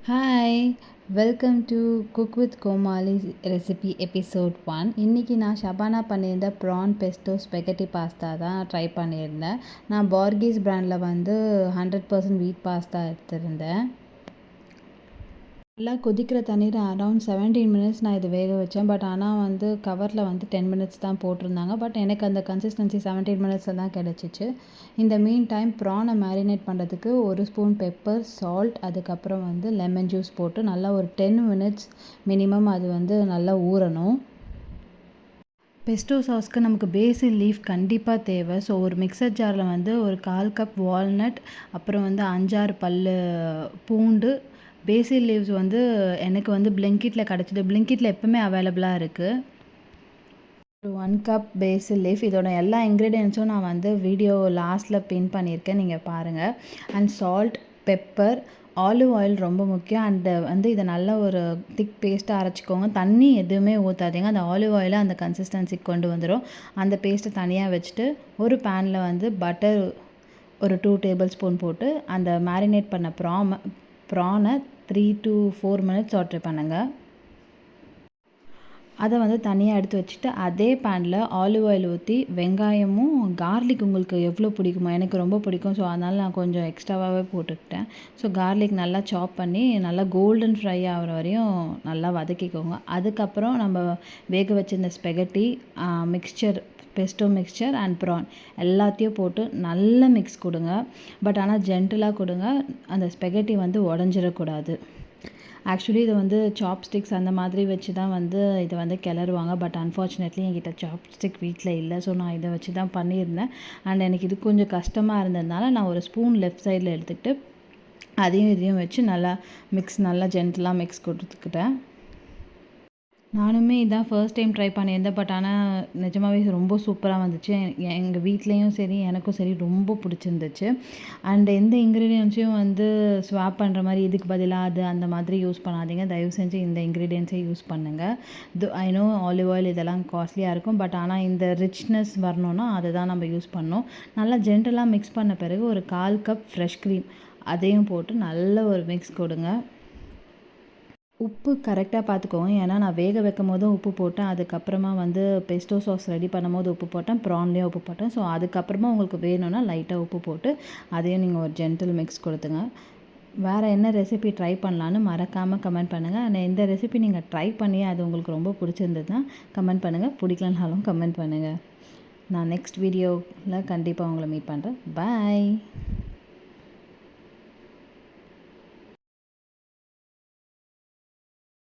Hi, welcome to cook with Comali recipe episode 1. இன்றைக்கி நான் ஷபானா பண்ணியிருந்த ப்ரான் பெஸ்டோ ஸ்பெகட்டி பாஸ்தா தான் ட்ரை பண்ணியிருந்தேன். நான் பார்கீஸ் பிராண்டில் 100% வீட் பாஸ்தா எடுத்திருந்தேன். நல்லா கொதிக்கிற தண்ணீர் அரௌண்ட் 17 மினிட்ஸ் நான் இதை வேக வச்சேன். பட் ஆனால் கவரில் 10 மினிட்ஸ் தான் போட்டிருந்தாங்க. பட் எனக்கு அந்த கன்சிஸ்டன்சி 17 மினிட்ஸில் தான் கிடச்சிச்சு. இந்த மீன் டைம் ப்ரானை மேரினேட் பண்ணுறதுக்கு 1 ஸ்பூன் பெப்பர், சால்ட், அதுக்கப்புறம் லெமன் ஜூஸ் போட்டு நல்லா ஒரு 10 மினிட்ஸ் மினிமம் அது நல்லா ஊறணும். பெஸ்டோ சாஸ்க்கு நமக்கு பேசில் லீஃப் கண்டிப்பாக தேவை. ஸோ ஒரு மிக்சர் ஜாரில் ஒரு 1/4 கப் வால்நட், அப்புறம் 5-6 பல்லு பூண்டு, பேசில் லீவ்ஸ் எனக்கு பிளிங்கிட்டில் கிடச்சிது. பிளிங்கிட்டில் எப்போவுமே அவைலபிளாக இருக்குது. ஒரு 1 கப் பேசில் லீஃப். இதோட எல்லா இன்க்ரீடியன்ஸும் நான் வீடியோ லாஸ்ட்டில் பின் பண்ணியிருக்கேன், நீங்கள் பாருங்கள். And salt, pepper, olive oil ரொம்ப முக்கியம். அண்டு இதை நல்லா ஒரு திக் பேஸ்ட்டாக அரைச்சிக்கோங்க. தண்ணி எதுவுமே ஊற்றாதீங்க. அந்த ஆலிவ் ஆயிலை அந்த கன்சிஸ்டன்சிக்கு கொண்டு வந்துடும். அந்த பேஸ்ட்டை தனியாக வச்சுட்டு ஒரு பேனில் பட்டர் ஒரு 2 டேபிள் ஸ்பூன் போட்டு அந்த மேரினேட் பண்ண ப்ரானை 3 to 4 மினிட்ஸ் சாட்டே பண்ணுங்கள். அதை தனியாக எடுத்து வச்சுட்டு அதே பேனில் ஆலிவ் ஆயில் ஊற்றி வெங்காயமும் கார்லிக் உங்களுக்கு எவ்வளோ பிடிக்குமோ, எனக்கு ரொம்ப பிடிக்கும். ஸோ அதனால் நான் கொஞ்சம் எக்ஸ்ட்ராவாகவே போட்டுக்கிட்டேன். ஸோ கார்லிக் நல்லா சாப் பண்ணி நல்லா கோல்டன் ஃப்ரை ஆகிற வரையும் நல்லா வதக்கிக்கோங்க. அதுக்கப்புறம் நம்ம வேக வச்சிருந்த spaghetti mixture, pesto mixture and prawn எல்லாத்தையும் போட்டு நல்லா மிக்ஸ் கொடுங்க. பட் ஆனால் ஜென்டிலாக கொடுங்க. அந்த ஸ்பெகட்டி உடஞ்சிடக்கூடாது. ஆக்சுவலி இது சாப்ஸ்டிக்ஸ் அந்த மாதிரி வச்சு தான் இதை கிளறுவாங்க. பட் அன்ஃபார்ச்சுனேட்லி என்கிட்ட சாப்ஸ்டிக் வீட்டில் இல்லை. ஸோ நான் இதை வச்சு தான் பண்ணியிருந்தேன். அண்ட் எனக்கு இது கொஞ்சம் கஷ்டமாக இருந்ததுனால நான் ஒரு ஸ்பூன் லெஃப்ட் சைடில் எடுத்துக்கிட்டு அதையும் இதையும் வச்சு நல்லா ஜென்டலாக மிக்ஸ் கொடுத்துக்கிட்டேன். நானுமே இதான் ஃபர்ஸ்ட் டைம் ட்ரை பண்ணியிருந்தேன். பட் ஆனால் நிஜமாகவே ரொம்ப சூப்பராக வந்துச்சு. எங்கள் வீட்லேயும் சரி, எனக்கும் சரி ரொம்ப பிடிச்சிருந்துச்சு. அண்ட் எந்த இன்க்ரீடியன்ஸையும் ஸ்வாப் பண்ணுற மாதிரி இதுக்கு பதிலாக அது அந்த மாதிரி யூஸ் பண்ணாதீங்க. தயவு செஞ்சு இந்த இன்க்ரீடியன்ஸை யூஸ் பண்ணுங்கள். ஐ நோ ஆலிவ் ஆயில் இதெல்லாம் காஸ்ட்லியாக இருக்கும். பட் ஆனால் இந்த ரிச்னஸ் வரணுன்னா அதை தான் நம்ம யூஸ் பண்ணணும். நல்லா ஜென்டலாக மிக்ஸ் பண்ண பிறகு ஒரு 1/4 கப் ஃப்ரெஷ் க்ரீம் அதையும் போட்டு நல்ல ஒரு மிக்ஸ் கொடுங்க. உப்பு கரெக்டாக பார்த்துக்கோங்க. ஏன்னா நான் வேக வைக்கும் போதும் உப்பு போட்டேன். அதுக்கப்புறமா பெஸ்டோ சாஸ் ரெடி பண்ணும்போது உப்பு போட்டேன். ப்ரான்லேயும் உப்பு போட்டேன். ஸோ அதுக்கப்புறமா உங்களுக்கு வேணும்னா லைட்டாக உப்பு போட்டு அதையும் நீங்கள் ஒரு ஜென்டில் மிக்ஸ் கொடுத்துங்க. வேறு என்ன ரெசிபி ட்ரை பண்ணலான்னு மறக்காமல் கமெண்ட் பண்ணுங்கள். ஆனால் இந்த ரெசிபி நீங்கள் ட்ரை பண்ணி அது உங்களுக்கு ரொம்ப பிடிச்சிருந்ததுன்னா கமெண்ட் பண்ணுங்கள். பிடிக்கலனாலும் கமெண்ட் பண்ணுங்கள். நான் நெக்ஸ்ட் வீடியோவில் கண்டிப்பாக உங்களை மீட் பண்ணுறேன். பாய்.